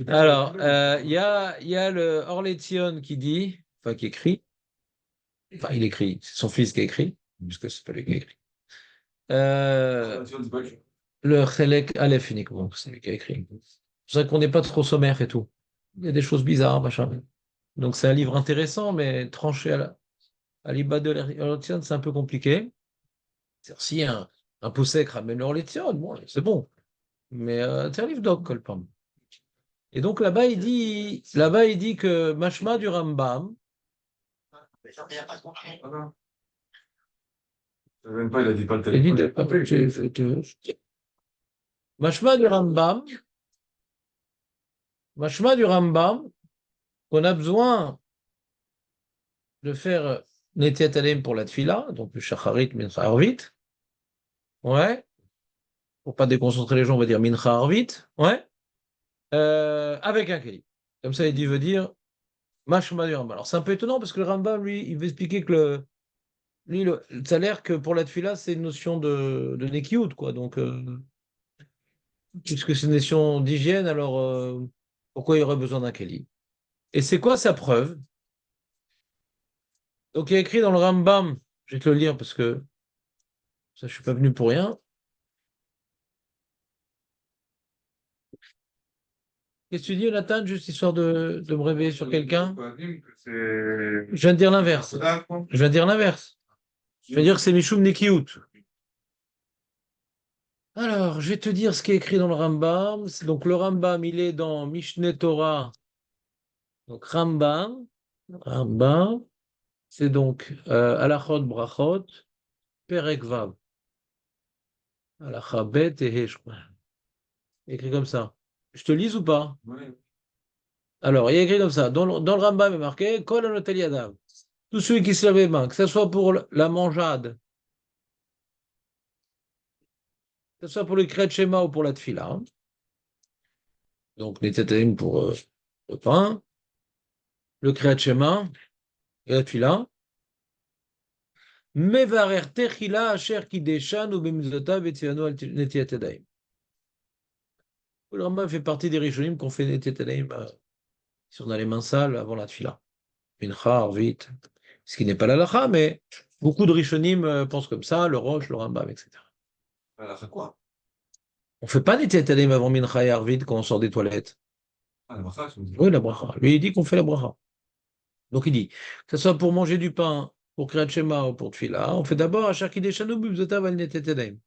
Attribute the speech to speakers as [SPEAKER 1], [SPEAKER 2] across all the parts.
[SPEAKER 1] Alors, il y a le Orlétion qui dit, enfin qui écrit, enfin il écrit, c'est son fils qui a écrit, puisque c'est pas lui qui a écrit. Euh, le Chelek Aleph uniquement, c'est lui qui a écrit. C'est vrai qu'on n'est pas trop sommaire et tout. Il y a des choses bizarres, machin. Donc c'est un livre intéressant, mais tranché à l'Ibad de l'Orlétion, c'est un peu compliqué. C'est-à-dire, si un Poussek ramène l'Orlétion, bon, c'est bon. Mais c'est un livre d'Og, Kolpam. Et donc là-bas, il dit que Mashma du Rambam,
[SPEAKER 2] Même pas, il a dit pas le
[SPEAKER 1] il dit
[SPEAKER 2] téléphone.
[SPEAKER 1] Mashma du Rambam, Mashma du Rambam, qu'on a besoin de faire Netiat Aleim pour la Tfila, donc le Shacharit, Mincha Arvit, ouais, pour pas déconcentrer les gens, on va dire Mincha Arvit, ouais, avec un Keli. Comme ça, il veut dire Mashma du Rambam. Alors c'est un peu étonnant parce que le Rambam, lui, il veut expliquer que lui, ça a l'air que pour la Tfila, c'est une notion de Nekiout, quoi. Donc, puisque c'est une notion d'hygiène, alors pourquoi il y aurait besoin d'un Keli? Et c'est quoi sa preuve? Donc, il y a écrit dans le Rambam, je vais te le lire parce que ça, je suis pas venu pour rien. Qu'est-ce que tu dis, Nathan, juste histoire de me réveiller sur quelqu'un? Je viens de dire l'inverse. Je viens de dire l'inverse. Je viens de dire que c'est Mishum Nekiout. Alors, je vais te dire ce qui est écrit dans le Rambam. Donc, le Rambam, il est dans Mishneh Torah. Donc, Rambam, c'est donc Alachot Brachot, Perek Vav. Alacha Bet et He, je crois. Écrit comme ça. Je te lise ou pas?
[SPEAKER 2] Oui.
[SPEAKER 1] Alors, il y a écrit comme ça. Dans le Rambam, il est marqué Kol Anotel Yadav. Tous ceux qui se lavent les mains, que ce soit pour la mangeade, que ce soit pour le Kriyat Shema ou pour la Tfila. Hein. Donc, les Tetaim pour le pain, le Kriyat Shema et la Tfila. Mevarer Techila Asher Kideshan ou Bemizotav et Tziano Netiat Yadayim. Le Rambam fait partie des Rishonim qu'on fait Netiat Yadayim si on a les mains sales avant la Tfila. Mincha, Arvit, ce qui n'est pas l'halakha, mais beaucoup de Rishonim pensent comme ça, le Roche, le Rambam, etc.
[SPEAKER 2] Elle a fait quoi?
[SPEAKER 1] On ne fait pas des Tetalim avant Mincha et Arvit quand on sort des toilettes.
[SPEAKER 2] Ah, la bracha, tu me dis.
[SPEAKER 1] Oui, la bracha. Lui, il dit qu'on fait la bracha. Donc il dit, que ce soit pour manger du pain, pour Kriyat Shema ou pour Tfila, on fait d'abord à Shakideshanu Bubzotav al Netetelaim.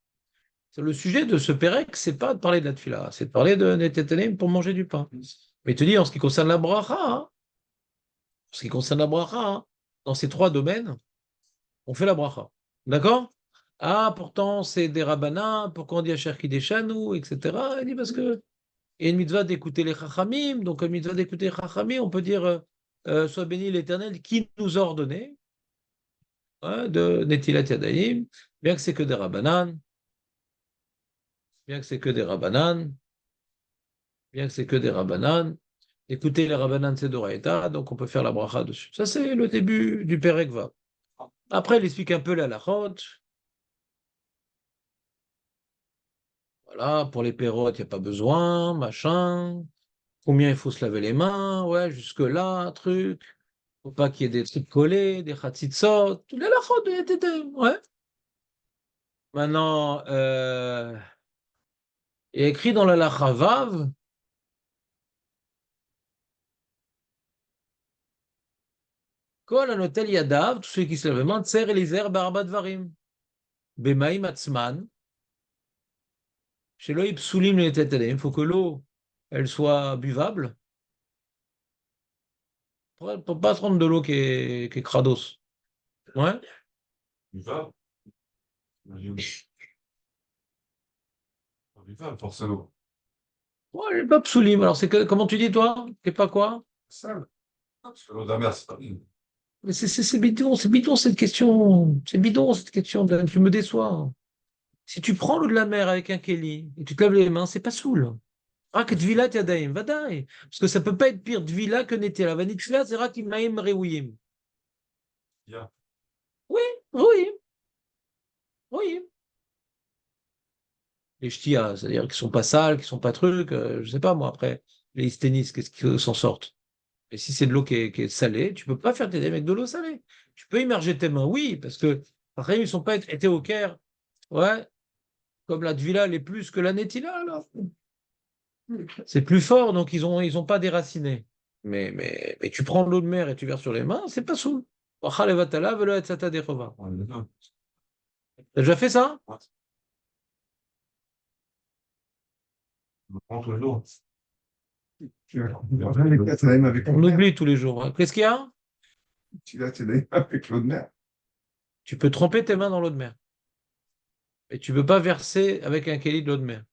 [SPEAKER 1] Le sujet de ce Pérec, c'est pas de parler de la Tfila, c'est de parler de Netetelaim pour manger du pain. Mais il te dit, en ce qui concerne la bracha, hein, en ce qui concerne la bracha, hein, dans ces trois domaines, on fait la bracha. D'accord? Ah, pourtant, c'est des rabbinats, pourquoi on dit Asher Kideshanu, etc. Il dit parce que il y a une mitzvah d'écouter les chachamim, donc une mitzvah d'écouter les chachamim, on peut dire sois béni l'Éternel qui nous a ordonné hein, de Netilat Yadayim, bien que c'est que des rabbanan, bien que c'est que des rabbanan, bien que c'est que des rabbanan. Écouter les rabbanan, c'est d'Oraïta, donc on peut faire la bracha dessus. Ça, c'est le début du Perek Vav. Après, il explique un peu la lachot. Voilà, pour les pérotes, il n'y a pas besoin, machin. Combien il faut se laver les mains, ouais, jusque-là, truc. Faut pas qu'il y ait des trucs collés, des khatsitsot, tout les halachot, ouais. Maintenant, il y a écrit dans la lacha Vav, Kol anotel yadav, tous ceux qui se lavent les mains, tser elizer barba dvarim. Bemaim atzman, chez l'œil psulim les tetelem, il faut que l'eau, elle soit buvable, pour pas prendre de l'eau qui est crados. Ouais.
[SPEAKER 2] Il va. Il va, forcément.
[SPEAKER 1] Ouais, elle est pas psulim. Alors, comment tu dis, toi? C'est pas quoi?
[SPEAKER 2] Sale. Parce que l'eau de la mer, c'est pas bien.
[SPEAKER 1] Mais c'est bidon cette question. C'est bidon cette question. Tu me déçois. Si tu prends l'eau de la mer avec un keli et tu te laves les mains, c'est pas saoul. Rak dvilat yadayim, vadaï. Parce que ça peut pas être pire dvila que netela. Vanitfila, c'est rak imaim reouim.
[SPEAKER 2] Bien.
[SPEAKER 1] Oui, oui, oui. Les ch'tias, c'est-à-dire qu'ils sont pas sales, qu'ils sont pas trucs, je sais pas moi après. les tennis, qu'est-ce qu'ils s'en sortent? Et si c'est de l'eau qui est salée, tu peux pas faire tes avec de l'eau salée. Tu peux immerger tes mains, oui, parce que après, ils ne sont pas été au Caire. Ouais, comme la Tvila, elle est plus que la Netila, là. C'est plus fort, donc ils ont pas déraciné. Mais tu prends de l'eau de mer et tu verses sur les mains, c'est pas saoul. T'as déjà fait ça?
[SPEAKER 2] On prend tous les jours.
[SPEAKER 3] Tu vas comprendre les quatre même avec l'eau
[SPEAKER 1] On
[SPEAKER 3] de mer.
[SPEAKER 1] oublie tous les jours, hein. Qu'est-ce qu'il y a?
[SPEAKER 3] Tu vas te donner avec l'eau de mer.
[SPEAKER 1] Tu peux tremper tes mains dans l'eau de mer. Et tu peux pas verser avec un kéli de l'eau de mer.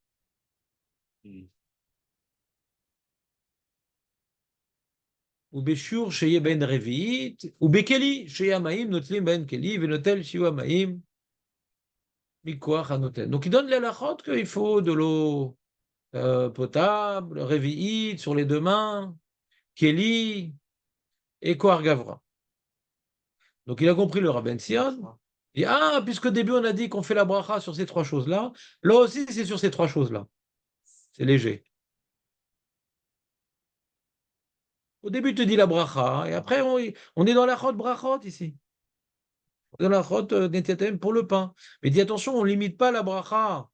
[SPEAKER 1] Ou beshur sheye ben revi'it, ou bekeli sheye amaim notlim ben keli venotel shiu amaim mikoach hanotel. Donc il donne les halachot qu'il faut de l'eau potable, revi'it sur les deux mains, keli et koar gavra. Donc il a compris le Rabben Sion. Il dit, ah, puisque au début on a dit qu'on fait la bracha sur ces trois choses-là, là aussi c'est sur ces trois choses-là. C'est léger. Au début, tu dis la bracha, et après, on est dans la chod brachot ici. On est dans la chod netiatem pour le pain. Mais dis attention, on ne limite pas la bracha.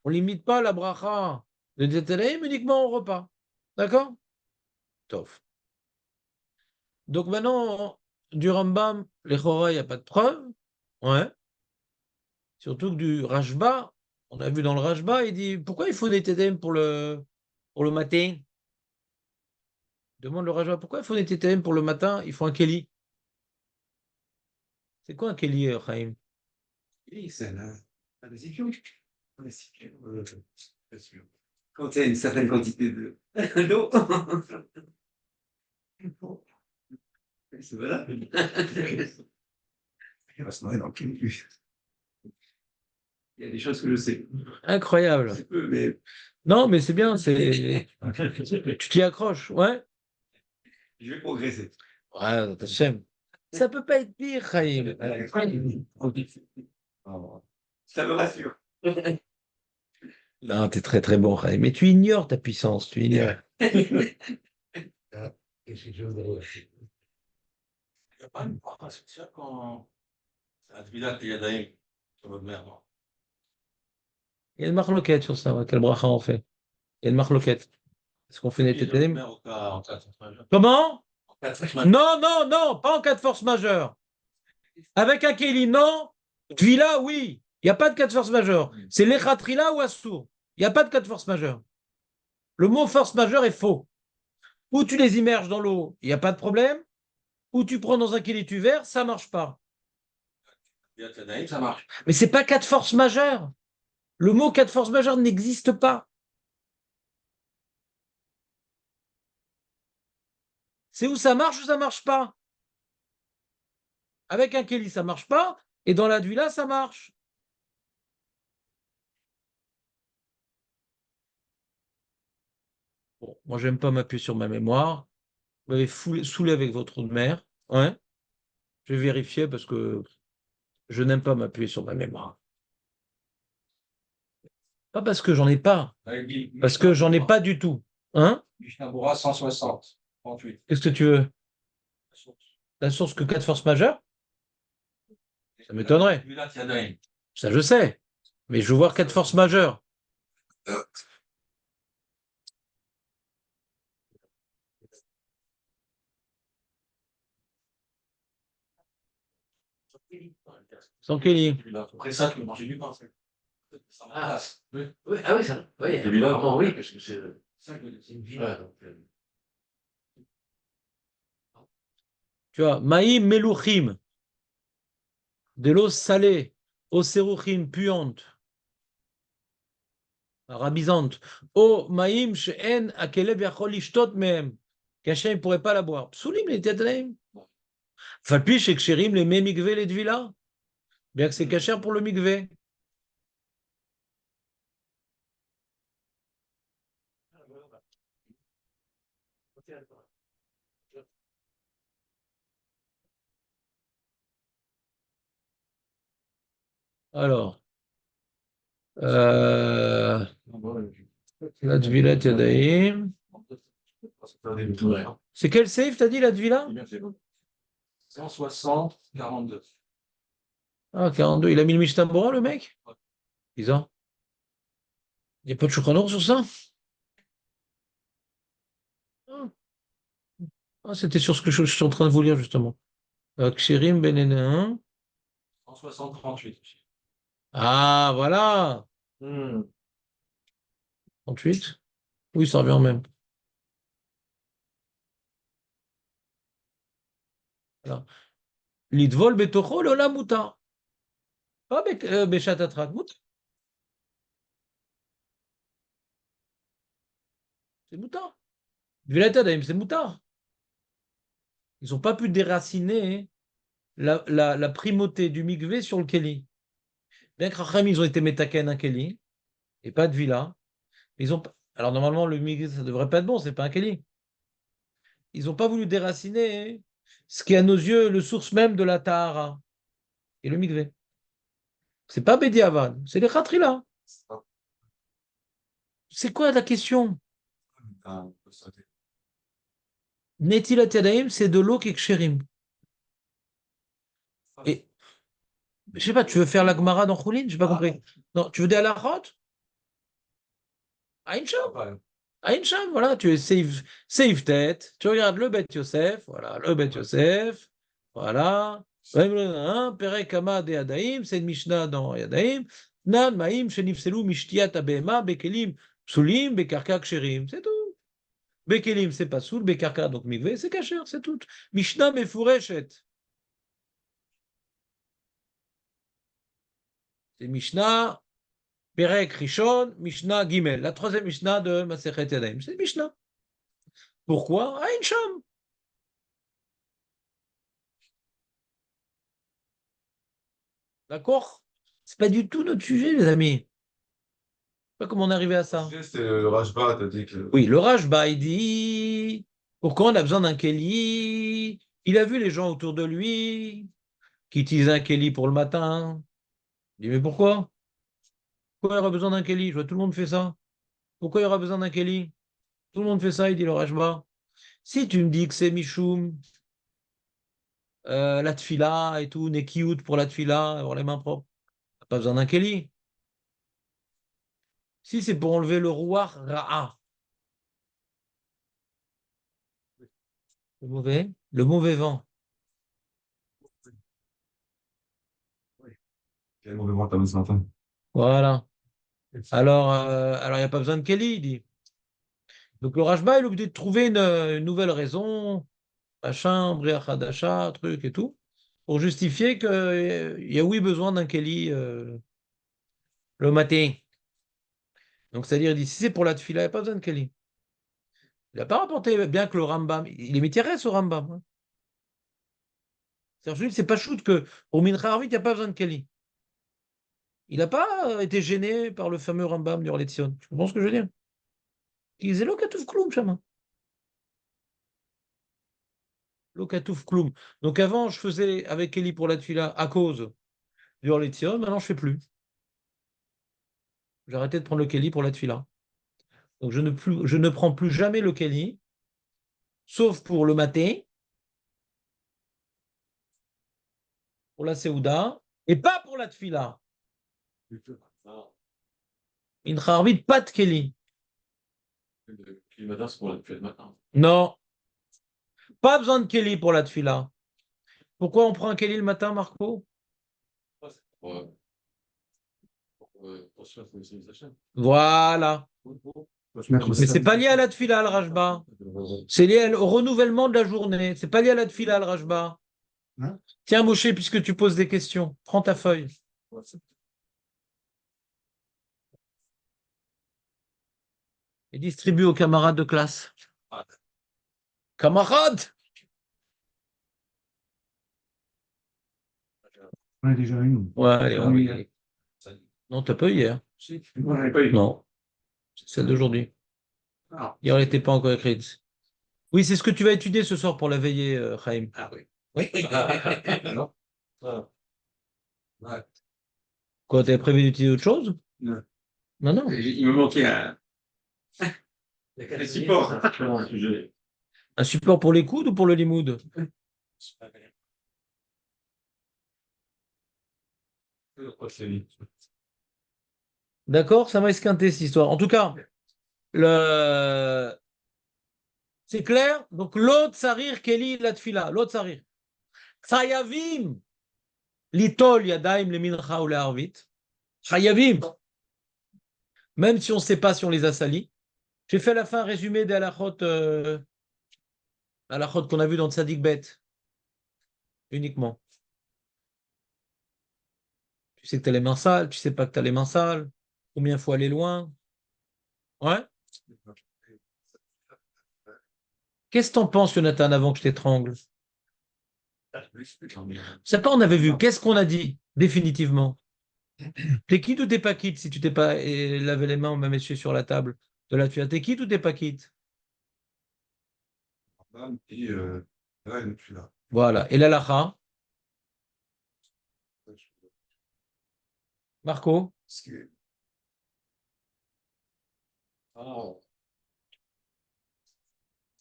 [SPEAKER 1] On ne limite pas la bracha de netiatem uniquement au repas. D'accord? Tof. Donc maintenant, du Rambam, les Chora, il n'y a pas de preuve. Ouais. Surtout que du Rashba, on a vu dans le Rashba, il dit pourquoi il faut des tétèmes pour le matin? Demande le Rashba pourquoi il faut des tétèmes pour le matin? Il faut un Keli. C'est quoi un Keli, Chaim?
[SPEAKER 4] Oui, c'est la récipience. La récipience, bien sûr. Quand il y a une certaine quantité d'eau, c'est valable.
[SPEAKER 3] Il va se noyer dans le cul.
[SPEAKER 4] Il y a des choses que je sais.
[SPEAKER 1] Incroyable.
[SPEAKER 4] C'est peu, mais
[SPEAKER 1] Non, mais c'est bien, tu t'y accroches, ouais.
[SPEAKER 4] je vais progresser.
[SPEAKER 1] Ouais, t'achèmes. Ça peut pas être pire, Chaim.
[SPEAKER 4] Ça me rassure.
[SPEAKER 1] Non, t'es très très bon, Chaim. Mais tu ignores ta puissance, tu ignores.
[SPEAKER 4] Quelque chose de... Il n'y a pas une bracha spéciale quand c'est la Tvila Yadayim sur votre mère, non?
[SPEAKER 1] Il y a une marloquette sur ça, ouais, quel bracha on fait. Il y a une marloquette. Est-ce qu'on fait
[SPEAKER 4] Oui,
[SPEAKER 1] Netetelim?
[SPEAKER 4] en cas de force majeure.
[SPEAKER 1] Comment?
[SPEAKER 4] En cas de force majeure.
[SPEAKER 1] Non, non, non, pas en cas de force majeure. Avec un Kéli, non. Tvila, oui. Il n'y a pas de cas de force majeure. C'est l'Echatrila ou Assour. Il n'y a pas de cas de force majeure. Le mot force majeure est faux. Ou tu les immerges dans l'eau, il n'y a pas de problème. Ou tu prends dans un Kéli, tu verses, ça ne marche pas.
[SPEAKER 4] Yadayim, ça marche.
[SPEAKER 1] Mais c'est pas cas de force majeure. Le mot cas de force majeure n'existe pas. C'est où ça marche ou ça marche pas. Avec un Kéli, ça marche pas. Et dans la Duila, ça marche. Bon, moi, j'aime pas m'appuyer sur ma mémoire. Vous m'avez saoulé avec votre eau de mer. Ouais. Je vais vérifier parce que je n'aime pas m'appuyer sur ma mémoire. Pas parce que j'en ai pas. Parce que j'en ai pas du tout. Hein?
[SPEAKER 4] Mishnah 160, 38.
[SPEAKER 1] Qu'est-ce que tu veux? La source que cas de force majeure? Ça m'étonnerait.
[SPEAKER 4] Yadayim.
[SPEAKER 1] Ça, je sais. Mais je veux voir cas de force majeure. Sans Kelly.
[SPEAKER 4] Après ça, tu peux manger du pain.
[SPEAKER 5] Ah, oui. Oui, ah oui, ça. Oui,
[SPEAKER 4] Celui-là,
[SPEAKER 5] apparemment, oui, parce que c'est une vie.
[SPEAKER 4] Ouais.
[SPEAKER 5] Donc,
[SPEAKER 1] Tu vois, Maïm Melouchim, de l'eau salée, Oseruchim puante, rabisante, O Maïm She'en Akelev Yachol Ishtot Mehem, qu'Hachem ne pourrait pas la boire. Psoulim les Tadreim. Falpi Sheksherim les Meh Mikvé les Dvila. Bien que c'est cacher pour le Mikvé. Alors, la Dvila Yadaim.
[SPEAKER 2] Attendez, le tout.
[SPEAKER 1] C'est quel safe, t'as dit, la Tvila?
[SPEAKER 2] 160, 42.
[SPEAKER 1] Ah, 42. Il a mis le Mishnah Bora, le mec? Bizarre. Il n'y a pas de Shulchan Aruch sur ça? Ah, Ah, c'était sur ce que je suis en train de vous lire, justement. Kshirim Benenin.
[SPEAKER 2] 160, 38.
[SPEAKER 1] Ah, voilà. 38. Oui, ça revient en même. Voilà. Lidvol betocho lola muta. Pas beshat atrat muta. C'est muta. Vilata d'ailleurs, c'est muta. Ils n'ont pas pu déraciner la primauté du mikvé sur le Keli. Bien que Racham, ils ont été métaken un Keli et pas de villa. Ils ont... Alors normalement, le mikvé, ça devrait pas être bon, c'est pas un Keli. Ils n'ont pas voulu déraciner ce qui est à nos yeux le source même de la Tahara et le mikvé. C'est pas Bediavad, c'est les Khatrila. C'est quoi la question? Netilat Yadayim, c'est de l'eau qui est kshérim. Et je sais pas, tu veux faire la Gemara dans Choulin? J'ai pas compris. Non, tu veux des halachot? Aïn Sham. Aïn Sham, voilà, tu es save tête. Tu regardes le Bet Yosef, voilà, le Bet Yosef, voilà. Perek Hama de Yadaim, c'est une Mishnah dans Yadaim. Nan Maim Shenifselu Mishtiat Abema Bekelim Psulim Bekarka Ksherim. C'est tout. Bekelim, c'est pas soul, Bekarka, donc Migvé, c'est kacher, c'est tout. Mishnah Mefureshet. C'est Mishnah, Perek Rishon, Mishnah Gimel. La troisième Mishnah de Masechet Yadaim. C'est Mishnah. Pourquoi? Aïn Sham. D'accord? C'est pas du tout notre sujet, les amis. Pas comment on est arrivé à ça.
[SPEAKER 2] C'est le Rajba, t'as dit que.
[SPEAKER 1] Oui, le Rashba, il dit pourquoi on a besoin d'un Keli? Il a vu les gens autour de lui qui utilisaient un Keli pour le matin. Il dit mais pourquoi? Pourquoi il y aura besoin d'un Keli? Je vois tout le monde fait ça. Pourquoi il y aura besoin d'un Keli? Tout le monde fait ça, il dit le Rashba. Si tu me dis que c'est Michoum, la tfila et tout, Nekiout pour la tfila, avoir les mains propres, t'as pas besoin d'un Keli. Si c'est pour enlever le rouar ra'a, le mauvais vent.
[SPEAKER 2] Quel mauvais vent t'as mis ce matin?
[SPEAKER 1] Voilà. Alors il n'y a pas besoin de Kelly, il dit. Donc le Rashba, il est obligé de trouver une nouvelle raison, machin, Bria Hadasha, truc et tout, pour justifier qu'il y a oui besoin d'un Kelly le matin. Donc c'est-à-dire, il dit, si c'est pour la tefila, il n'y a pas besoin de Kelly. Il n'a pas rapporté, bien que le Rambam, il est métiéresse au Rambam. Hein. C'est-à-dire, c'est pas shoot que pour Mincha Harvit, il n'y a pas besoin de Kelly. Il n'a pas été gêné par le fameux Rambam du Orletzion. Tu comprends ce que je veux dire? Il disait, Lokatouf Kloum, Chama. Lokatouf Kloum. Donc avant, je faisais avec Kelly pour la tefila à cause du Orletzion, maintenant je ne fais plus. J'ai arrêté de prendre le Kelly pour la tefila. Donc je ne prends plus jamais le Kelly, sauf pour le matin, pour la Seouda, et pas pour la tefila. Mincha Harvit, pas de Kelly.
[SPEAKER 5] Le matin, c'est pour la le matin.
[SPEAKER 1] Non, pas besoin de Kelly pour la tefila. Pourquoi on prend un Kelly le matin, Marco?
[SPEAKER 5] Pour se faire les achats.
[SPEAKER 1] Voilà. Mais c'est pas lié à la tefila, al Rajba. C'est lié au renouvellement de la journée. C'est pas lié à la tefila, al Rajba.
[SPEAKER 3] Hein?
[SPEAKER 1] Tiens, Moshe, puisque tu poses des questions, prends ta feuille. Et distribue aux camarades de classe. Camarades!
[SPEAKER 3] On a déjà une.
[SPEAKER 1] Ouais, allez, on
[SPEAKER 3] Oui.
[SPEAKER 1] va. Non, t'as pas eu hier.
[SPEAKER 3] On n'avait pas eu.
[SPEAKER 1] Non, c'est celle d'aujourd'hui.
[SPEAKER 3] Ah.
[SPEAKER 1] Hier, elle n'était pas encore écrite. Oui, c'est ce que tu vas étudier ce soir pour la veillée, Chaim.
[SPEAKER 5] Ah oui.
[SPEAKER 2] Non.
[SPEAKER 5] Ouais.
[SPEAKER 1] Quoi, t'avais prévu d'étudier autre chose?
[SPEAKER 4] Non.
[SPEAKER 1] Non, non.
[SPEAKER 4] Il me manquait un
[SPEAKER 5] Il y a
[SPEAKER 4] support.
[SPEAKER 5] un sujet.
[SPEAKER 1] Un support pour les coudes ou pour le limoud? D'accord, ça m'a esquinté cette histoire. En tout cas, c'est clair. Donc, l'autre sarir keli la tfila. L'autre sarir. Chayavim litol yadaim le mincha ou le harvit. Chayavim. Même si on ne sait pas si on les a salis. J'ai fait à la fin un résumé des halachot qu'on a vu dans le Tzadik Bet. Uniquement. Tu sais que tu as les mains sales, tu sais pas que tu as les mains sales. Combien il faut aller loin? Ouais. Qu'est-ce que t'en penses, Jonathan, avant que je t'étrangle? C'est pas, on avait vu. Qu'est-ce qu'on a dit définitivement? T'es quitte ou t'es pas quitte si tu t'es pas lavé les mains ou même essuyé sur la table de la tuile? T'es quitte ou t'es pas quitte?
[SPEAKER 2] Et là, il n'est plus là.
[SPEAKER 1] Voilà. Et l'alacha? Marco?
[SPEAKER 3] Parce que
[SPEAKER 2] Ah,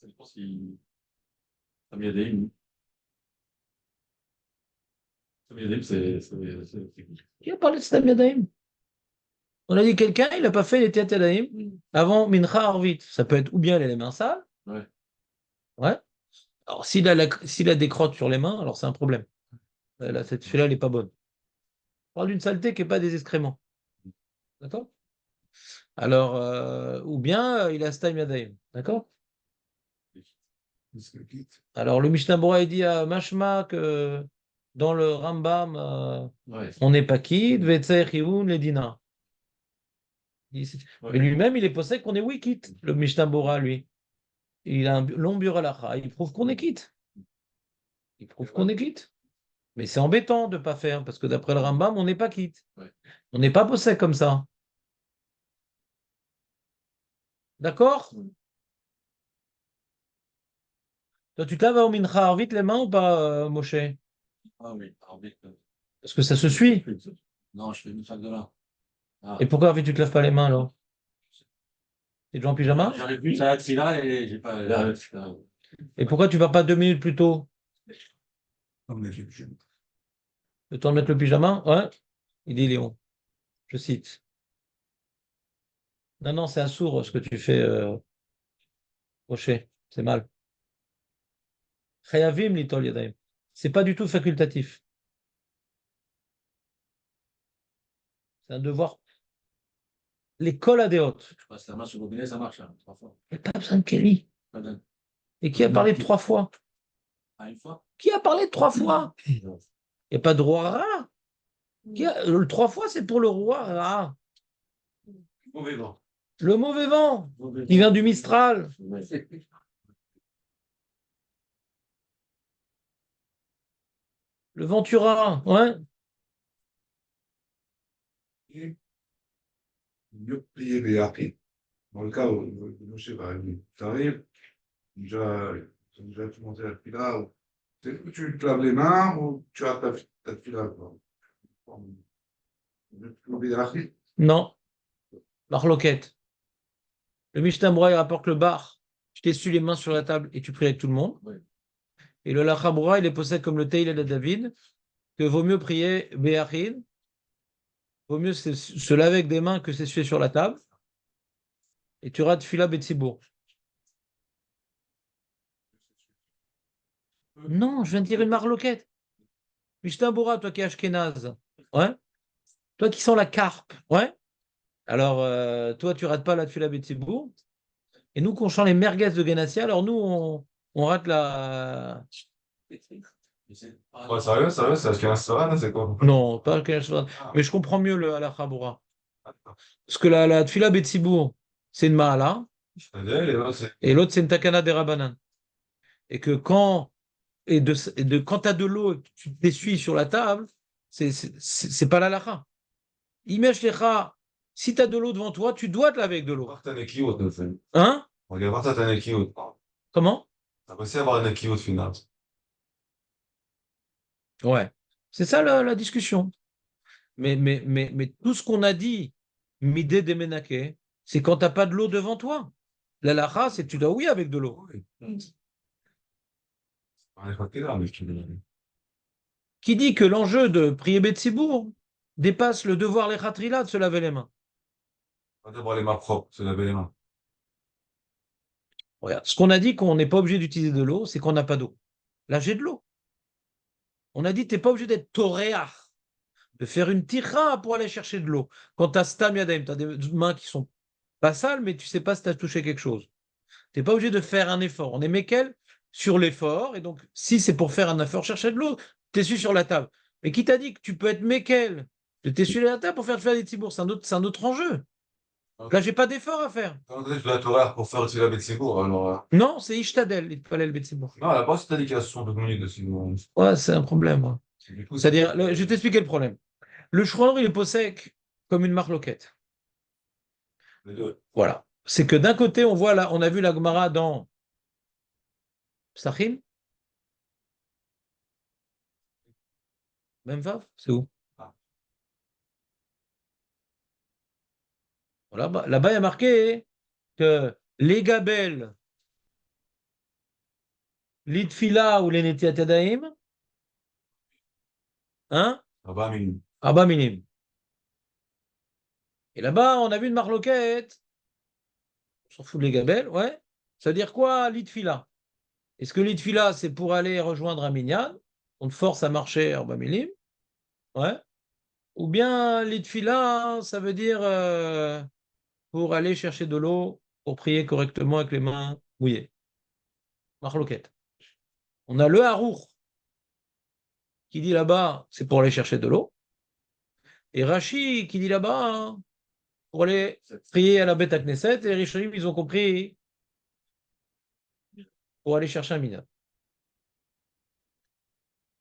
[SPEAKER 2] je pense qu'il. Sami Adem. Sami Adem, c'est cool.
[SPEAKER 1] Qui a parlé de Stam Yadayim? On a dit quelqu'un, il n'a pas fait les Tiyat Yadayim avant Mincha Arvit. Ça peut être ou bien les mains sales.
[SPEAKER 2] Ouais.
[SPEAKER 1] Ouais. Alors, s'il a des crottes sur les mains, alors c'est un problème. Là, cette fille-là, elle n'est pas bonne. On parle d'une saleté qui n'est pas des excréments. D'accord? Alors, ou bien il a Stam Yadayim. D'accord?
[SPEAKER 3] parce que quitte.
[SPEAKER 1] Alors, le Mishnah Bora, il dit à Mashma que dans le Rambam,
[SPEAKER 2] Ouais.
[SPEAKER 1] on n'est pas quitte, Vetzer Chiyun les dinars. Mais lui-même, il est possède qu'on est oui quitte, le Mishnah Bora, lui. Il a un long bureau halacha, il prouve qu'on est quitte. Il prouve qu'on est quitte. Mais c'est embêtant de ne pas faire, parce que d'après le Rambam, on n'est pas quitte.
[SPEAKER 2] Ouais.
[SPEAKER 1] On n'est pas possède comme ça. D'accord? Toi, tu te laves au Mincha Arvit les mains ou pas, Moshe?
[SPEAKER 2] Ah oui, Arvit.
[SPEAKER 1] Parce que ça se suit.
[SPEAKER 2] Non, je fais une salle de là. Ah.
[SPEAKER 1] Et pourquoi Arvit, tu te laves pas les mains alors? T'es déjà en pyjama?
[SPEAKER 2] J'arrive plus à là et j'ai pas. Là,
[SPEAKER 1] Et pourquoi tu vas pas 2 minutes plus tôt?
[SPEAKER 3] Non, mais je-
[SPEAKER 1] Le temps de mettre le pyjama? Ouais. Il dit Léon. Je cite. Non, non, c'est un sourd ce que tu fais, Rocher. C'est mal. Chayavim litol yadayim. C'est pas du tout facultatif. C'est un devoir. L'école a des hautes.
[SPEAKER 2] je passe la main sur le robinet, ça marche, hein, 3 fois.
[SPEAKER 1] Il n'y a pas besoin de Kelly.
[SPEAKER 2] Pas de-
[SPEAKER 1] Et qui a parlé de 3 fois?
[SPEAKER 2] Ah, une fois?
[SPEAKER 1] Qui a parlé de 3 fois? Il n'y a pas de roi Ra. Le 3 fois, c'est pour le roi Ra.
[SPEAKER 2] Mauvais vent.
[SPEAKER 1] Le mauvais vent.
[SPEAKER 2] Mauvais
[SPEAKER 1] Il
[SPEAKER 2] vent.
[SPEAKER 1] vient du Mistral.
[SPEAKER 2] Ouais.
[SPEAKER 1] Le Ventura. Ouais.
[SPEAKER 3] mieux plier les harpis. Dans le cas où, je sais pas, tu arrives, déjà tu montes la fila, ou tu te laves les mains ou tu as ta fila. Mieux plier les harpis.
[SPEAKER 1] Non. Marloquette. Le Mishnah Bora, il rapporte le bar. Tu t'essuies les mains sur la table et tu pries avec tout le monde.
[SPEAKER 2] Ouais.
[SPEAKER 1] Et le Lachabra, il est possède comme le Teil de David, que vaut mieux prier Béachin, vaut mieux se laver avec des mains que s'essuyer sur la table. Et tu rates Fila Betsibourg. Non, je viens de dire une marloquette. Mishnah Bora, toi qui es Ashkenaz. Ouais. Toi qui sens la carpe. Ouais. Alors, toi, tu rates pas la Fila Betsibourg. Et nous, qu'on chante les merguez de Ganassia, alors nous, on rate la.
[SPEAKER 2] Ouais, sérieux, c'est Ashkenaz, c'est quoi?
[SPEAKER 1] Non, pas Ganassia. Mais je comprends mieux le Halakha Bora. Parce que la Tfila Betsibourg, c'est une Mahala. Et l'autre, c'est une Takana des Rabbanan. Et que quand, quand tu as de l'eau et que tu t'essuies sur la table, c'est pas l'Halakha. Imagine, si tu as de l'eau devant toi, tu dois te laver avec de l'eau. Hein? Comment?
[SPEAKER 2] T'as réussi à avoir une équipe finale.
[SPEAKER 1] Ouais. C'est ça la discussion. Mais tout ce qu'on a dit, midé de Menake, c'est quand tu n'as pas de l'eau devant toi. L'alaha, c'est que tu dois oui avec de l'eau.
[SPEAKER 2] On est pas là, mais
[SPEAKER 1] Qui dit que l'enjeu de prier Betsibourg dépasse le devoir les de se laver les mains.
[SPEAKER 2] pas d'avoir les mains propres, se laver les mains.
[SPEAKER 1] Regarde, ce qu'on a dit qu'on n'est pas obligé d'utiliser de l'eau, c'est qu'on n'a pas d'eau. Là, j'ai de l'eau. On a dit que tu n'es pas obligé d'être toréach, de faire une tira pour aller chercher de l'eau. Quand tu as stam yadayim, tu as des mains qui sont pas sales, mais tu sais pas si tu as touché quelque chose. Tu n'es pas obligé de faire un effort. On est méquel sur l'effort, et donc si c'est pour faire un effort, chercher de l'eau, t'essuies sur la table. Mais qui t'a dit que tu peux être méquel de t'essuyer la table pour faire des tibours? C'est un autre enjeu. Là, j'ai pas d'effort à faire.
[SPEAKER 2] Quand tu la Torah pour faire utiliser la Betsibourg, alors.
[SPEAKER 1] Non, c'est Ishtadel, il fallait le Betsibourg.
[SPEAKER 2] Non, là-bas, c'est dit qu'il y a 62 minutes aussi.
[SPEAKER 1] Ouais, c'est un problème. Ouais.
[SPEAKER 2] Du coup,
[SPEAKER 1] C'est-à-dire, je vais t'expliquer le problème. Le Shulchan il est possèque comme une marloquette.
[SPEAKER 2] les deux.
[SPEAKER 1] Voilà. C'est que d'un côté, on voit là, on a vu la Gemara dans Psachim. Même Vav, c'est où? Voilà, là-bas, il y a marqué que les gabelles, l'itfila ou les netiat yadayim, hein?
[SPEAKER 2] Ah bah, mais
[SPEAKER 1] Abba minim. Et là-bas, on a vu une marloquette. On s'en fout de les gabelles, ouais. Ça veut dire quoi, l'itfila? Est-ce que l'itfila, c'est pour aller rejoindre un minyan? On te force à marcher Abba minim, ouais. Ou bien l'itfila, ça veut dire pour aller chercher de l'eau, pour prier correctement avec les mains mouillées. Marloquette. On a le harour qui dit là-bas, c'est pour aller chercher de l'eau. Et Rashi qui dit là-bas, hein, pour aller prier à la bête à Knesset. Et les Rishonim, ils ont compris pour aller chercher un minyan.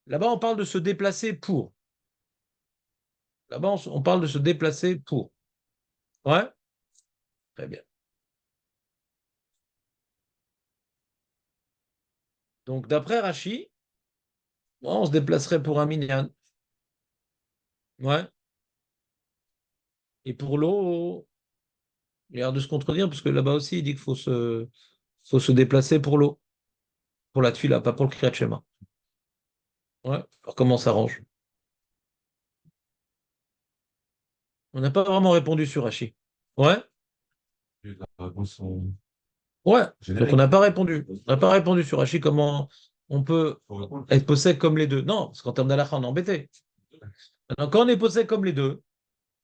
[SPEAKER 1] Là-bas, on parle de se déplacer pour. Là-bas, on parle de se déplacer pour. Ouais? Très bien. Donc, d'après Rashi, ouais, on se déplacerait pour un minyan. Ouais. Et pour l'eau, il a l'air de se contredire, parce que là-bas aussi, il dit qu'il faut se déplacer pour l'eau. Pour la tuile, pas pour le Kriyat Shema. Ouais. Alors, comment ça s'arrange? On n'a pas vraiment répondu sur Rashi. Ouais?
[SPEAKER 2] la réponse
[SPEAKER 1] Ouais. Donc,
[SPEAKER 2] générique.
[SPEAKER 1] on n'a pas répondu. On n'a pas répondu sur Rashi comment on peut
[SPEAKER 2] Faut répondre.
[SPEAKER 1] être possède comme les deux. Non, parce qu'en termes d'alakha, on est embêté. Maintenant, quand on est possède comme les deux,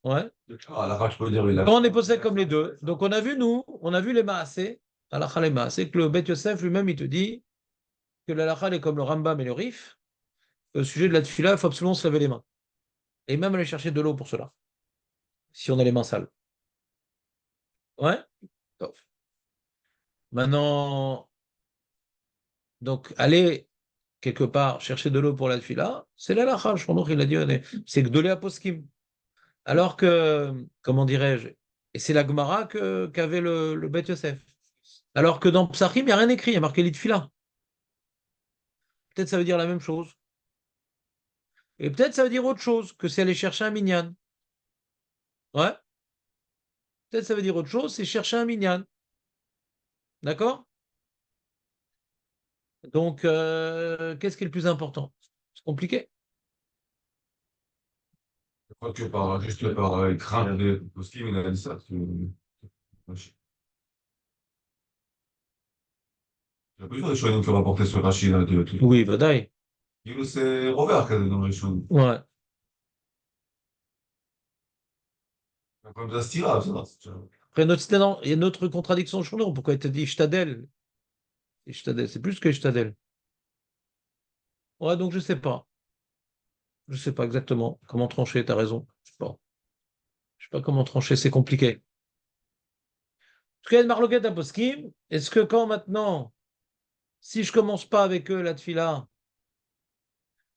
[SPEAKER 1] ouais.
[SPEAKER 2] Ah, la je peux dire, oui.
[SPEAKER 1] Quand on est possède comme les deux, donc on a vu, nous, on a vu les maasé, alakha les maasé, que le Bet Yosef lui-même, il te dit que l'alakha est comme le Rambam et le Rif. Au sujet de la tefila, il faut absolument se laver les mains. Et même aller chercher de l'eau pour cela, si on a les mains sales. Ouais? Top. Maintenant, donc, aller quelque part chercher de l'eau pour la tefila, c'est l'alakha. Je crois qu'il a dit, c'est que de l'eau à poskim. Alors que, comment dirais-je, et c'est la Gemara qu'avait le Bet Yosef. Alors que dans Psachim, il n'y a rien écrit, il y a marqué l'itfila. Peut-être ça veut dire la même chose. Et peut-être ça veut dire autre chose, que c'est aller chercher un minyan. Ouais? Peut-être ça veut dire autre chose, c'est chercher un minyan. D'accord? Donc, qu'est-ce qui est le plus important? C'est compliqué.
[SPEAKER 2] Je crois que juste par crainte de possible, il a dit ça. J'ai plusieurs des choses qui ont rapporté sur Rachid.
[SPEAKER 1] Oui, Vadaï.
[SPEAKER 2] C'est Robert qui a dans les choses.
[SPEAKER 1] Ouais.
[SPEAKER 2] Un problème d'Astira, ça.
[SPEAKER 1] Après, il y a une autre contradiction sur l'eau. Pourquoi il te dit Shtadel? Et Shtadel, c'est plus que Shtadel. Ouais, donc je sais pas. Je sais pas exactement comment trancher, t'as raison. Je sais pas comment trancher, c'est compliqué. En tout cas, il y a une marloquette à poskim. Est-ce que quand maintenant, si je commence pas avec eux la tfila,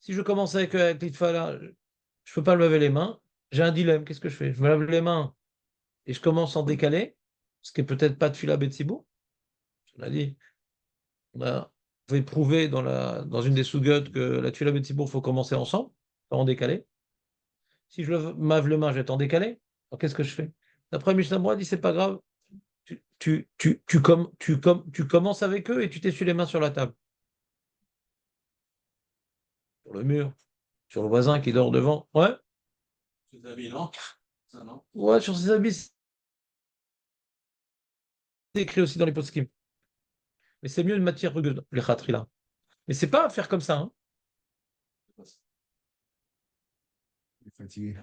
[SPEAKER 1] si je commence avec eux avec l'itfala, je peux pas me laver les mains, j'ai un dilemme, qu'est-ce que je fais? Je me lave les mains et je commence en décalé, ce qui est peut-être pas tfila betsibou. On a dit, on a pouvait prouver dans une des sous-guttes que la tfila betsibou, il faut commencer ensemble, pas en décalé. Si je me lave les mains, je vais être en décalé. Alors qu'est-ce que je fais? D'après Mishnah Berurah, il dit c'est pas grave. Tu commences avec eux et tu t'essuies les mains sur la table. sur le mur, sur le voisin qui dort devant. Ouais,
[SPEAKER 2] Tes habits, non? Ça, non?
[SPEAKER 1] ouais, sur ses habits, c'est écrit aussi dans les poskim. Mais c'est mieux une matière rugueuse, les khatri là. Mais c'est pas à faire comme ça, hein.
[SPEAKER 3] Il est fatigué.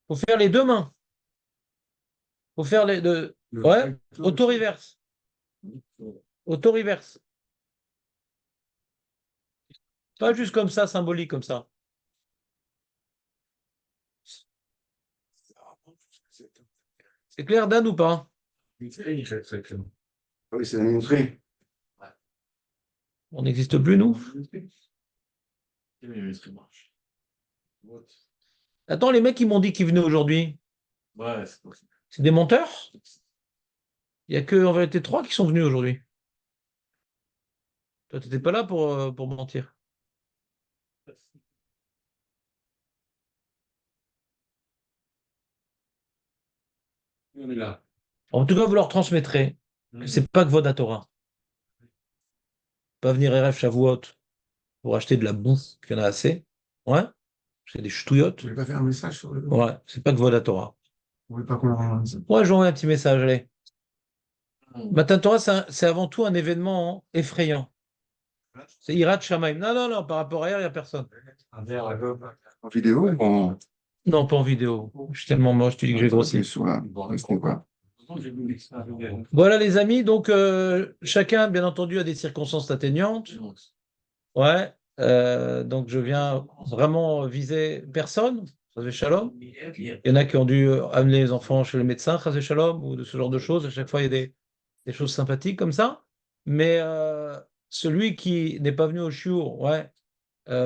[SPEAKER 1] Faut faire les deux mains. Faut faire les deux. Ouais, auto-reverse. Auto-reverse. Pas juste comme ça, symbolique comme ça. C'est clair, Dan, ou pas?
[SPEAKER 3] Oui, c'est la minuterie.
[SPEAKER 1] On n'existe plus, nous? Attends, les mecs qui m'ont dit qu'ils venaient aujourd'hui,
[SPEAKER 2] Ouais, c'est possible.
[SPEAKER 1] c'est des menteurs? Il n'y a que, en vérité, 3 qui sont venus aujourd'hui. Toi, tu n'étais pas là pour mentir.
[SPEAKER 2] On est là.
[SPEAKER 1] En tout cas, vous leur transmettrez que c'est pas que Voda Torah. Pas venir RF Shavuot pour acheter de la bouffe, qu'il y en a assez. Ouais, c'est des ch'touillottes.
[SPEAKER 3] Vous voulez pas faire un message sur le.
[SPEAKER 1] Ouais, c'est pas que Voda Torah.
[SPEAKER 3] Vous voulez pas qu'on leur.
[SPEAKER 1] Ouais, j'envoie un petit message, allez. Matan Torah, c'est avant tout un événement effrayant. C'est Hirat Shamaim. Non, non, non, par rapport à hier, il n'y a personne.
[SPEAKER 2] Un verre à gauche.
[SPEAKER 3] En vidéo ou
[SPEAKER 1] Non, pas en vidéo. Je suis tellement moche, tu dis que j'ai grossi.
[SPEAKER 3] sur la. Restez pas.
[SPEAKER 1] Voilà, les amis. Donc, chacun, bien entendu, a des circonstances atteignantes. Ouais. Donc, je viens vraiment viser personne. Chazé Shalom. Il y en a qui ont dû amener les enfants chez le médecin, Chazé Shalom, ou de ce genre de choses. À chaque fois, il y a des choses sympathiques comme ça. Mais celui qui n'est pas venu au shiur, ouais,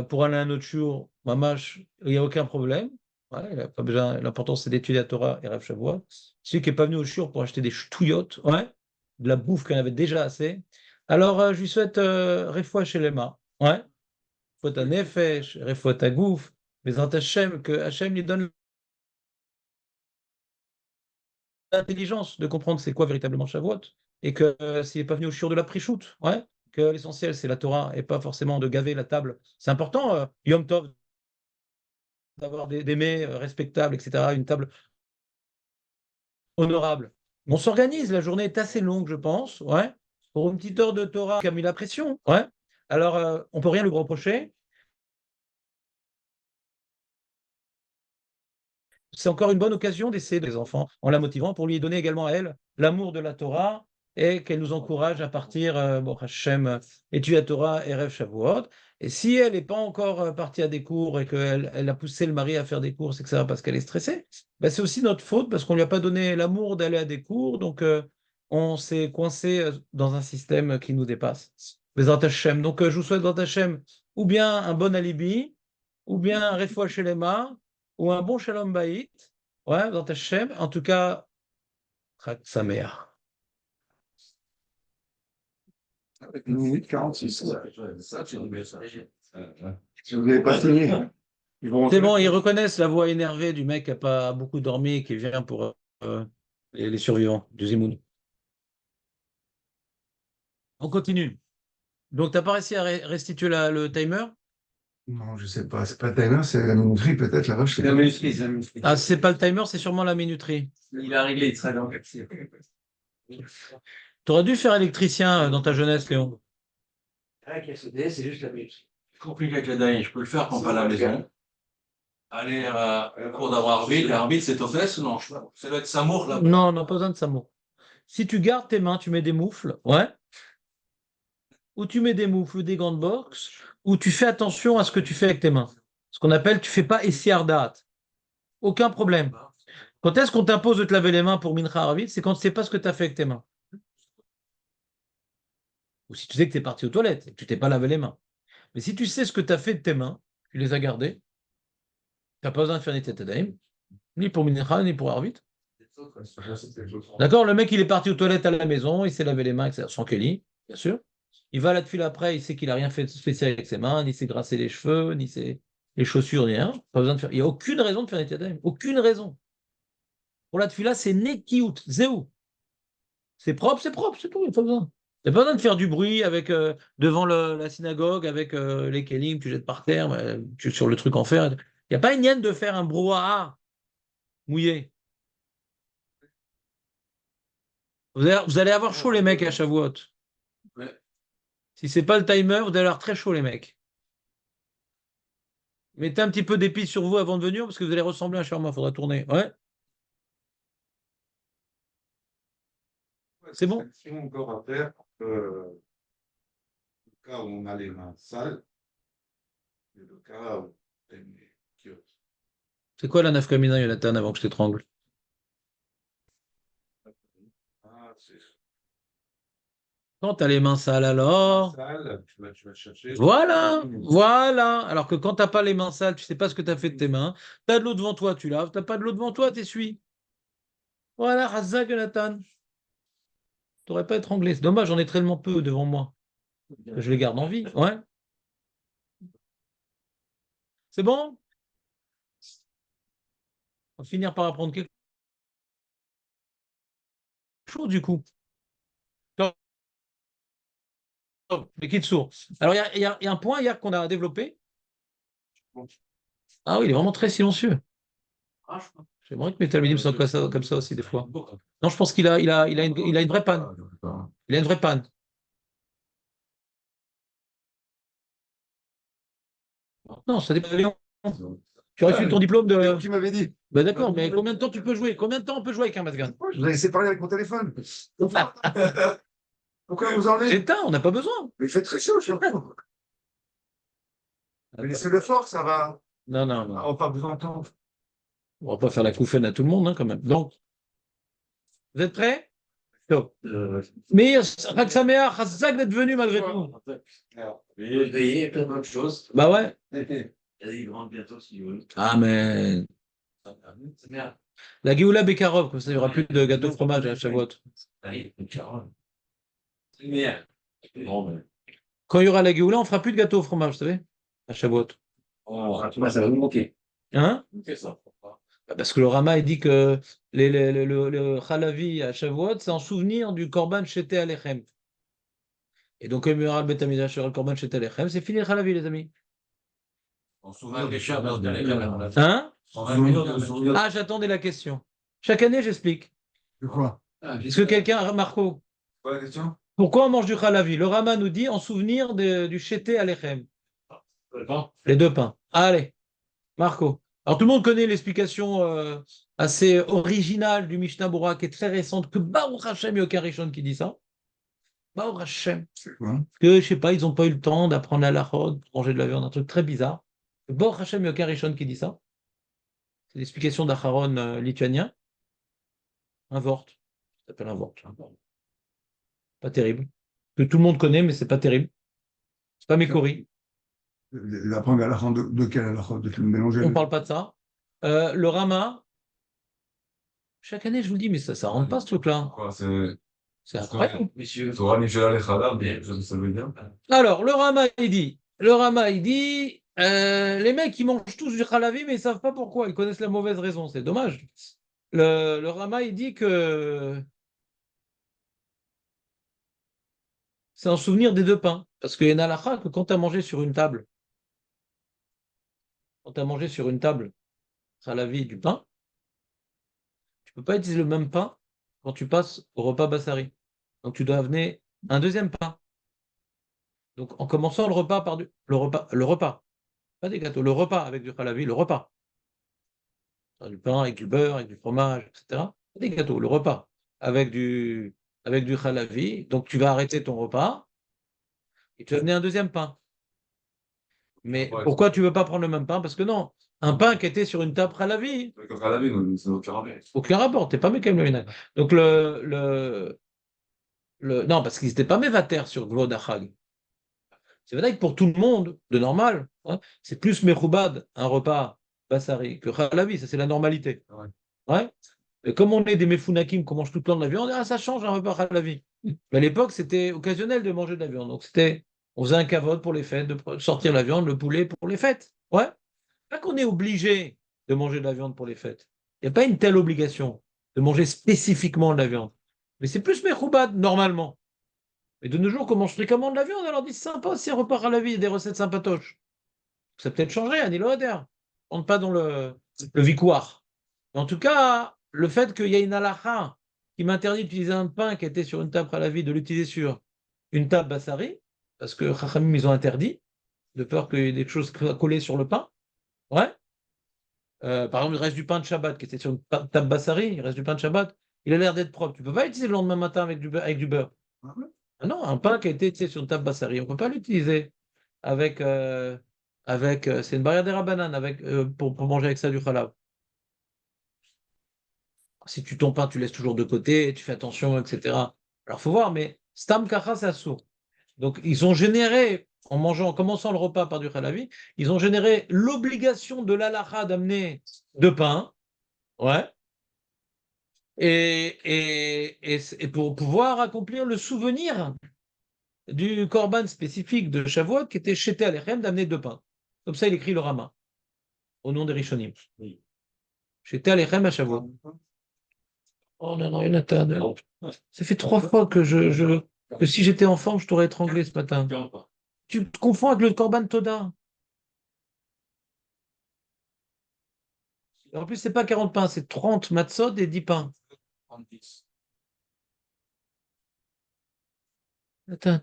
[SPEAKER 1] pour aller à un autre shiur, mamash, il n'y a aucun problème. Ouais, il a pas besoin. L'important, c'est d'étudier la Torah et Rav Shavuot. Celui qui n'est pas venu au shiur pour acheter des ch'touillottes, ouais, de la bouffe qu'on avait déjà assez. Alors, je lui souhaite refoua chez Lema. Ouais, refoua à Nefesh, refoua à Gouf, mais en Hachem, que Hachem lui donne l'intelligence de comprendre c'est quoi véritablement Shavuot, et que s'il n'est pas venu au shiur de la Prichout, ouais, que l'essentiel c'est la Torah et pas forcément de gaver la table. C'est important, Yom Tov, d'avoir des mets respectables, etc., une table honorable. On s'organise, la journée est assez longue, je pense, ouais, pour une petite heure de Torah qui a mis la pression, ouais. Alors, on peut rien lui reprocher. C'est encore une bonne occasion d'essayer des enfants en la motivant pour lui donner également à elle l'amour de la Torah et qu'elle nous encourage à partir, bon, Hachem, étudier la Torah et rêve Shavuot. Et si elle n'est pas encore partie à des cours et qu'elle a poussé le mari à faire des cours, c'est que ça va parce qu'elle est stressée. Ben, c'est aussi notre faute parce qu'on ne lui a pas donné l'amour d'aller à des cours, donc on s'est coincé dans un système qui nous dépasse. Bezrat Hachem. Donc je vous souhaite, Bezrat Hachem, ou bien un bon alibi, ou bien un refoua shelema, ou un bon shalom baït, ouais, dans ta Hachem. En tout cas, Chag Sameach.
[SPEAKER 3] 1 minute 46.
[SPEAKER 2] Ça, tu remets ça.
[SPEAKER 3] Si vous n'avez pas signé, ils vont.
[SPEAKER 1] C'est bon, ils reconnaissent la voix énervée du mec qui n'a pas beaucoup dormi et qui vient pour les survivants du Zimoun. On continue. Donc, tu n'as pas réussi à restituer le timer?
[SPEAKER 3] Non, je sais pas. C'est pas le timer, c'est la minuterie peut-être là-bas. Je sais
[SPEAKER 4] La
[SPEAKER 3] pas.
[SPEAKER 4] minuterie, la minuterie.
[SPEAKER 1] Ah, c'est pas le timer, c'est sûrement la minuterie.
[SPEAKER 4] Il est arrivé, il sera dans le quartier.
[SPEAKER 1] Tu aurais dû faire électricien dans ta jeunesse, Léon.
[SPEAKER 5] Avec la CD, c'est juste la musique.
[SPEAKER 2] Compliqué avec la daï, je peux le faire quand pas à la maison. Aller au cours d'avoir arbitre, l'arbitre c'est au fesses ou non? Ça doit être Samour là.
[SPEAKER 1] Non, non, pas besoin de Samo. Si tu gardes tes mains, tu mets des moufles, ouais. Ou tu mets des moufles ou des gants de boxe, ou tu fais attention à ce que tu fais avec tes mains. Ce qu'on appelle, tu fais pas essiardat. Aucun problème. Quand est-ce qu'on t'impose de te laver les mains pour Mincha Arvit? C'est quand tu ne sais pas ce que tu as fait avec tes mains. Ou si tu sais que tu es parti aux toilettes et que tu t'es pas lavé les mains. Mais si tu sais ce que tu as fait de tes mains, tu les as gardées, tu n'as pas besoin de faire des tétadaïm, ni pour Mincha, ni pour Arvit. D'accord? Le mec, il est parti aux toilettes à la maison, il s'est lavé les mains, etc. Sans Kelly, bien sûr. Il va à la tefila après, il sait qu'il n'a rien fait de spécial avec ses mains, ni s'est grassé les cheveux, ni les chaussures, ni rien. Pas besoin de faire. Il n'y a aucune raison de faire des tétadaïm. Aucune raison. Pour la tefila, c'est nekiout, zéou. C'est propre, c'est tout, il n'y a pas besoin. Il n'y a pas besoin de faire du bruit avec, devant la synagogue avec les kélim, tu jettes par terre, sur le truc en fer. Il n'y a pas une hyène de faire un brouhaha mouillé. Vous allez avoir chaud, les mecs, à Shavuot.
[SPEAKER 2] Ouais.
[SPEAKER 1] Si c'est pas le timer, vous allez avoir très chaud, les mecs. Mettez un petit peu d'épices sur vous avant de venir, parce que vous allez ressembler à un shawarma, il faudra tourner. Ouais, c'est bon.
[SPEAKER 3] Attention encore à faire, le cas où on a les mains sales, et le cas où on a les kiosques.
[SPEAKER 1] C'est quoi la nafkamina, Jonathan, avant que je t'étrangle?
[SPEAKER 3] Ah, c'est
[SPEAKER 1] Quand tu as les mains sales, alors.
[SPEAKER 3] sale, tu vas chercher.
[SPEAKER 1] Voilà, voilà. Alors que quand tu n'as pas les mains sales, tu sais pas ce que tu as fait de tes mains. Tu as de l'eau devant toi, tu laves. Tu n'as pas de l'eau devant toi, tu essuies. Voilà, Razak, Jonathan. Tu n'aurais pas étranglé. C'est dommage, j'en ai tellement peu devant moi. Je les garde en vie. Ouais. C'est bon? On va finir par apprendre quelque chose, du coup. Les kids sourds. Alors, il y a un point hier qu'on a développé. Ah oui, il est vraiment très silencieux. J'aimerais que mes talmidim soient comme ça aussi, des fois. Non, je pense qu'il a une vraie panne. Il a une vraie panne. Non, ça dépend. Tu as reçu ton diplôme de.
[SPEAKER 4] Tu m'avais dit.
[SPEAKER 1] Ben d'accord, mais combien de temps tu peux jouer? Combien de temps on peut jouer avec un Mazgan?
[SPEAKER 4] Je vous ai laissé parler avec mon téléphone. Pourquoi vous en êtes?
[SPEAKER 1] Éteins, on n'a pas besoin.
[SPEAKER 4] Mais il fait très chaud, surtout. Mais laissez-le fort, ça va.
[SPEAKER 1] Non, non, non.
[SPEAKER 4] On va pas vous entendre.
[SPEAKER 1] On va pas faire la couffaine à tout le monde, hein, quand même. Donc, vous êtes prêts? Top. Mais Raksamea, Chazak d'être venu malgré tout.
[SPEAKER 5] Je veiller, plein d'autres choses.
[SPEAKER 1] Bah ouais.
[SPEAKER 5] Il rentre bientôt si vous voulez.
[SPEAKER 1] Amen.
[SPEAKER 5] C'est bien.
[SPEAKER 1] La Géoula Bekarov, comme ça, il n'y aura plus de gâteau fromage à Shavuot.
[SPEAKER 5] Allez, Caroline. C'est bien. Bon, mais.
[SPEAKER 1] Quand il y aura la Géoula, on fera plus de gâteau au fromage, vous savez, à Shavuot.
[SPEAKER 5] Oh, ça va nous manquer.
[SPEAKER 1] Hein?
[SPEAKER 5] Ok, ça.
[SPEAKER 1] Bah, parce que le Rama, il dit que le Chalavi à Shavuot, c'est en souvenir du Korban Shete Alechem. Et donc, comme il y aura le Beth Amidash, le Korban Shete Alechem, c'est fini le Chalavi, les amis.
[SPEAKER 2] On se souvient des chats dans les caméras.
[SPEAKER 1] Hein?
[SPEAKER 2] En 20 minutes, on se souvient.
[SPEAKER 1] Ah, j'attendais la question. Chaque année, j'explique.
[SPEAKER 4] De quoi?
[SPEAKER 1] Est-ce que quelqu'un, Marco,
[SPEAKER 3] Quoi la question?
[SPEAKER 1] pourquoi on mange du Chalavi? Le Rama nous dit en souvenir du Shete Alechem.
[SPEAKER 5] Bon.
[SPEAKER 1] Les deux pains. Allez, Marco. Alors, tout le monde connaît l'explication assez originale du Mishnah Bora, qui est très récente, que Baruch Hashem, il n'y a aucun Rishon qui dit ça. Baruch Hashem.
[SPEAKER 4] C'est quoi?
[SPEAKER 1] Que, je sais pas, ils n'ont pas eu le temps d'apprendre la lachod, manger de la viande, un truc très bizarre. Baruch Hashem, il n'y a aucun Rishon qui dit ça. C'est l'explication d'Acharon lituanien. Un vort. Ça s'appelle un vort. Pas terrible. Que tout le monde connaît, mais c'est pas terrible. C'est pas Mécori.
[SPEAKER 4] La première halakha de quelle halakha? De mélanger.
[SPEAKER 1] On ne parle pas de ça. Le Rama, chaque année, je vous le dis, mais ça rentre pas ce truc-là.
[SPEAKER 6] Quoi, c'est
[SPEAKER 1] C'est incroyable.
[SPEAKER 5] Messieurs.
[SPEAKER 6] Torah Michel Echada, mais ça veut dire.
[SPEAKER 1] Alors, le Rama, il dit, les mecs, ils mangent tous du halavi, mais ils savent pas pourquoi. Ils connaissent la mauvaise raison. C'est dommage. Le Rama, il dit que c'est un souvenir des deux pains. Parce qu'il y a une halakha que quand tu as mangé sur une table, halavi du pain, tu peux pas utiliser le même pain quand tu passes au repas Bassari. Donc, tu dois amener un deuxième pain. Donc, en commençant le repas par le repas, pas des gâteaux, le repas avec du halavi, le repas. Du pain avec du beurre, avec du fromage, etc. Pas des gâteaux, le repas avec du halavi. Donc, tu vas arrêter ton repas et tu vas amener un deuxième pain. Mais
[SPEAKER 6] Ouais.
[SPEAKER 1] pourquoi tu ne veux pas prendre le même pain? Parce que non, un pain qui était sur une table halavi,
[SPEAKER 6] Quand à la vie, c'est aucun rapport.
[SPEAKER 1] aucun rapport, t'es pas mécam le ménage. Donc, non, parce qu'ils n'étaient pas mévataires sur Gvod Achag. C'est vrai que pour tout le monde, de normal, hein, c'est plus Mechoubad, un repas Bassari, que Halavi, ça c'est la normalité.
[SPEAKER 6] Ouais.
[SPEAKER 1] Ouais. Et comme on est des Mefounakim, qu'on mange tout le temps de la viande, ça change un repas Halavi. Mais à l'époque, c'était occasionnel de manger de la viande. Donc on faisait un cavode pour les fêtes, de sortir la viande, le poulet pour les fêtes. Ouais. Pas qu'on est obligé de manger de la viande pour les fêtes. Il n'y a pas une telle obligation de manger spécifiquement de la viande. Mais c'est plus Mechoubad, normalement. Et de nos jours, qu'on mange fréquemment de la viande, on leur dit c'est sympa si on repart à la vie, des recettes sympatoches. Ça a peut-être changé, Annie Loader. On n'est pas dans le victoire. Mais en tout cas, le fait qu'il y ait une halakha qui m'interdit d'utiliser un pain qui était sur une table à la vie, de l'utiliser sur une table bassari, parce que Chachamim, ils ont interdit, de peur qu'il y ait des choses collées sur le pain. Ouais. Par exemple, il reste du pain de Shabbat qui était sur une table bassari, il reste du pain de Shabbat, il a l'air d'être propre. Tu ne peux pas l'utiliser le lendemain matin avec du beurre. Ah non, un pain qui a été sur une table bassari, on ne peut pas l'utiliser avec. C'est une barrière des rabanan pour manger avec ça du halal. Si ton pain, tu laisses toujours de côté, tu fais attention, etc. Alors, faut voir, mais stam kacha, c'est assourd. Donc, ils ont généré, en commençant le repas par du halavi, ils ont généré l'obligation de l'alacha d'amener de pain, ouais, et pour pouvoir accomplir le souvenir du korban spécifique de Shavuot qui était Sheté Alechem d'amener de pain. Comme ça, il écrit le Rama, au nom des Rishonim. Sheté Alechem à Shavuot. Oh non, non, Jonathan. Ça fait 3 fois que que si j'étais en forme, je t'aurais étranglé ce matin. Tu te confonds avec le Korban Toda. En plus, c'est pas 40 pains, c'est 30 matzot et 10 pains. Attends.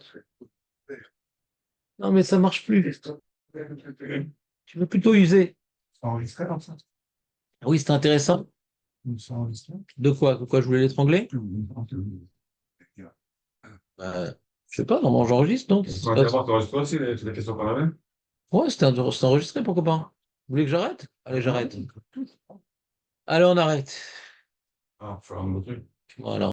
[SPEAKER 1] Non, mais ça marche plus. Tu veux plutôt user.
[SPEAKER 3] Enregistré comme ça.
[SPEAKER 1] Oui, c'est intéressant.
[SPEAKER 3] C'est enregistré.
[SPEAKER 1] De quoi? De quoi je voulais l'étrangler? Je sais pas, normalement j'enregistre, non?
[SPEAKER 6] On va d'abord t'enregistrer aussi les questions qu'on avait.
[SPEAKER 1] Ouais, c'était enregistré, pourquoi pas? Vous voulez que j'arrête? Allez, j'arrête. Allez, on arrête.
[SPEAKER 6] Ah, faut faire un autre truc.
[SPEAKER 1] Voilà.